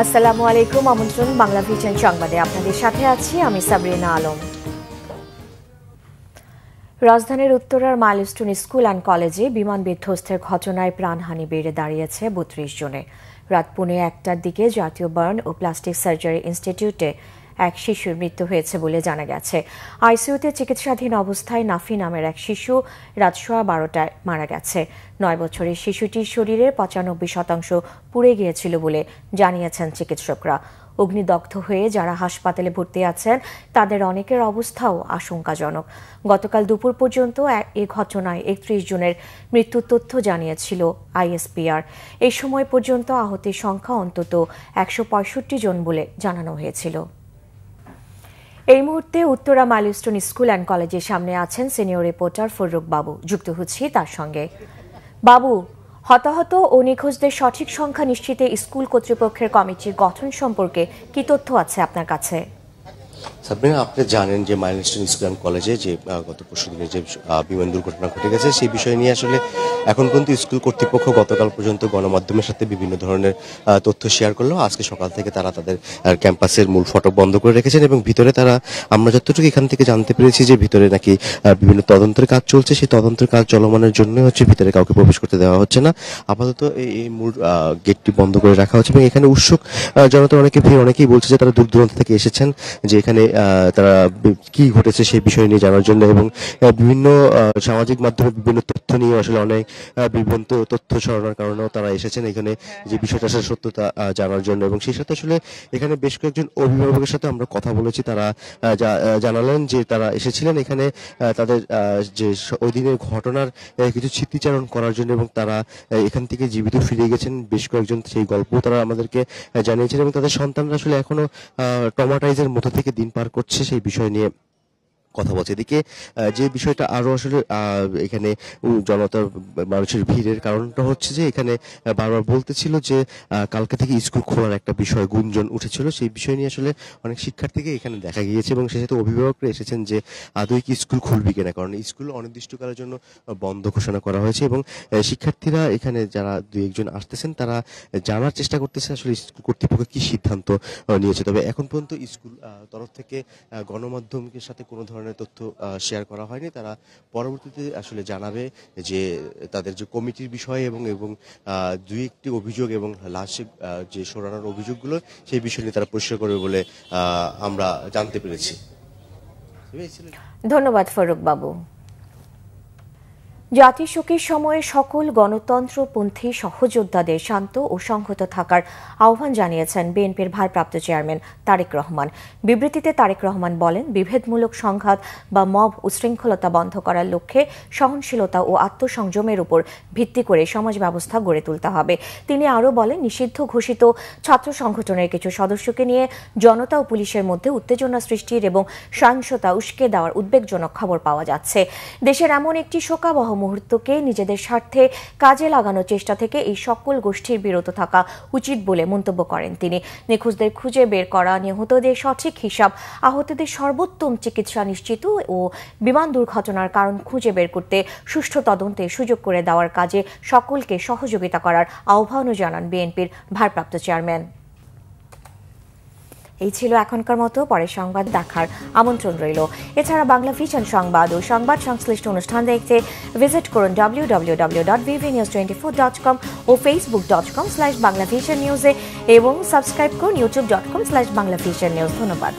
আসসালামু আলাইকুম। আমন্ত্রণ বাংলা ভিশন সংবাদে আপনাদের সাথে আছি আমি সাবরিনা আলম। রাজধানীর উত্তরার মাইলস্টোন স্কুল অ্যান্ড কলেজে বিমান বিধ্বস্তের ঘটনায় প্রাণহানি বেড়ে দাঁড়িয়েছে ৩২ জনে। রাত ১:১টার দিকে জাতীয় বার্ন ও প্লাস্টিক সার্জারি ইনস্টিটিউটে এক শিশুর মৃত্যু হয়েছে বলে জানা গেছে। আইসিইউতে চিকিৎসাধীন অবস্থায় নাফি নামের এক শিশু রাত ১২:১২টায় মারা গেছে। ৯ বছরের শিশুটির শরীরের ৯৫% পুড়ে গিয়েছিল বলে জানিয়েছেন চিকিৎসকরা। অগ্নিদগ্ধ হয়ে যারা হাসপাতালে ভর্তি আছেন তাদের অনেকের অবস্থাও আশঙ্কাজনক। গতকাল দুপুর পর্যন্ত এ ঘটনায় ৩১ জনের মৃত্যুর তথ্য জানিয়েছিল আইএসপিআর। এই সময় পর্যন্ত আহতের সংখ্যা অন্তত ১৬৫ জন বলে জানানো হয়েছিল। এই মুহূর্তে উত্তরা মাইলস্টোন স্কুল অ্যান্ড কলেজের সামনে আছেন সিনিয়র রিপোর্টার ফররুখ বাবু। যুক্ত হচ্ছি তার সঙ্গে। বাবু, হতাহত ও নিখোঁজদের সঠিক সংখ্যা নিশ্চিতে স্কুল কর্তৃপক্ষের কমিটির গঠন সম্পর্কে কি তথ্য আছে আপনার কাছে? সাবরিনা, আপনি জানেন যে মাইলস্টোন স্কুল অ্যান্ড কলেজে যে গত পরশুদিনে যে বিমান দুর্ঘটনা ঘটে গেছে সেই বিষয় নিয়ে আসলে এখন পর্যন্ত স্কুল কর্তৃপক্ষ গতকাল পর্যন্ত গণমাধ্যমের সাথে বিভিন্ন ধরনের তথ্য শেয়ার করলো। আজকে সকাল থেকে তারা তাদের ক্যাম্পাসের মূল ফটক বন্ধ করে রেখেছেন এবং ভিতরে তারা, আমরা যতটুকু এখান থেকে জানতে পেরেছি যে ভিতরে নাকি বিভিন্ন তদন্তের কাজ চলছে। সেই তদন্তের কাজ চলমানের জন্য হচ্ছে ভিতরে কাউকে প্রবেশ করতে দেওয়া হচ্ছে না। আপাতত এই মূল গেটটি বন্ধ করে রাখা হচ্ছে এবং এখানে উৎসুক জনতার অনেকে ভিড়। অনেকেই বলছে যে তারা দূর দূরান্ত থেকে এসেছেন যে এখানে তারা কি ঘটেছে সেই বিষয় নিয়ে জানার জন্য এবং বিভিন্ন সামাজিক মাধ্যমে বিভিন্ন তথ্য নিয়ে আসলে অনেক বিভ্রান্ত তথ্য ছড়ানোর কারণেও তারা এসেছেন এখানে যে বিষয়টা আসলে সত্যতা জানার জন্য। এবং সেই সাথে আসলে এখানে বেশ কয়েকজন অভিভাবকের সাথে আমরা কথা বলেছি। তারা জানালেন যে তারা এসেছিলেন এখানে তাদের যে ওই দিনের ঘটনার কিছু স্মৃতিচারণ করার জন্য এবং তারা এখান থেকে জীবিত ফিরে গেছেন বেশ কয়েকজন, সেই গল্প তারা আমাদেরকে জানিয়েছেন এবং তাদের সন্তানরা আসলে এখনো ট্রমাটাইজের মধ্যে থেকে দিন পার করছে সেই বিষয় নিয়ে কথা বলছে। এদিকে যে বিষয়টা আরো আসলে এখানে জনতার মানুষের ভিড়ের কারণটা হচ্ছে যে এখানে বারবার বলতেছিল যে কালকে থেকে স্কুল খোলার একটা বিষয় গুঞ্জন উঠেছিল। সেই বিষয় নিয়ে আসলে অনেক শিক্ষার্থীকে এখানে দেখা গিয়েছে এবং সেই সাথে অভিভাবকরা এসেছেন যে আদৌ কি স্কুল খুলবে কিনা, কারণ স্কুল অনির্দিষ্টকালের জন্য বন্ধ ঘোষণা করা হয়েছে এবং শিক্ষার্থীরা এখানে যারা দুই একজন আসতেছেন তারা জানার চেষ্টা করতেছে আসলে স্কুল কর্তৃপক্ষ কি সিদ্ধান্ত নিয়েছে। তবে এখন পর্যন্ত স্কুল তরফ থেকে গণমাধ্যমের সাথে কোনো ধরনের তথ্য শেয়ার করা হয়নি। তারা পরবর্তীতে আসলে জানাবে যে তাদের যে কমিটির বিষয় এবং দুই একটি অভিযোগ এবং লাশে যে সরানোর অভিযোগগুলো সেই বিষয় নিয়ে তারা পরিষ্কার করবে বলে আমরা জানতে পেরেছি। ধন্যবাদ ফররুখ বাবু। জাতীয় শোকের সময়ে সকল গণতন্ত্রপন্থী সহযোদ্ধাদের শান্ত ও সংহত থাকার আহ্বান জানিয়েছেন বিএনপির ভারপ্রাপ্ত চেয়ারম্যান তারেক রহমান। বিবৃতিতে তারেক রহমান বলেন, বিভেদমূলক সংঘাত বা মব উচ্ছৃঙ্খলতা বন্ধ করার লক্ষ্যে সহনশীলতা ও আত্মসংযমের উপর ভিত্তি করে সমাজ ব্যবস্থা গড়ে তুলতে হবে। তিনি আরও বলেন, নিষিদ্ধ ঘোষিত ছাত্র সংগঠনের কিছু সদস্যকে নিয়ে জনতা ও পুলিশের মধ্যে উত্তেজনা সৃষ্টির এবং সহিংসতা উস্কে দেওয়ার উদ্বেগজনক খবর পাওয়া যাচ্ছে। দেশের এমন একটি শোকাবহ মুহূর্তকে নিজেদের স্বার্থে কাজে লাগানোর চেষ্টা থেকে এই সকল গোষ্ঠীর বিরত থাকা উচিত বলে মন্তব্য করেন তিনি। নিখোঁজদের খুঁজে বের করা, নিহতদের সঠিক হিসাব, আহতদের সর্বোত্তম চিকিৎসা নিশ্চিত ও বিমান দুর্ঘটনার কারণ খুঁজে বের করতে সুষ্ঠু তদন্তের সুযোগ করে দেওয়ার কাজে সকলকে সহযোগিতা করার আহ্বানও জানান বিএনপির ভারপ্রাপ্ত চেয়ারম্যান। এই ছিল এখনকার মতো, পরের সংবাদ দেখার আমন্ত্রণ রইল। এছাড়া বাংলা ভিশন সংবাদ ও সংবাদ সংশ্লিষ্ট অনুষ্ঠান দেখতে ভিজিট করুন www.vvnews24.com ও facebook.com/banglavisionnews এবং সাবস্ক্রাইব করুন youtube.com/banglavisionnews। ধন্যবাদ।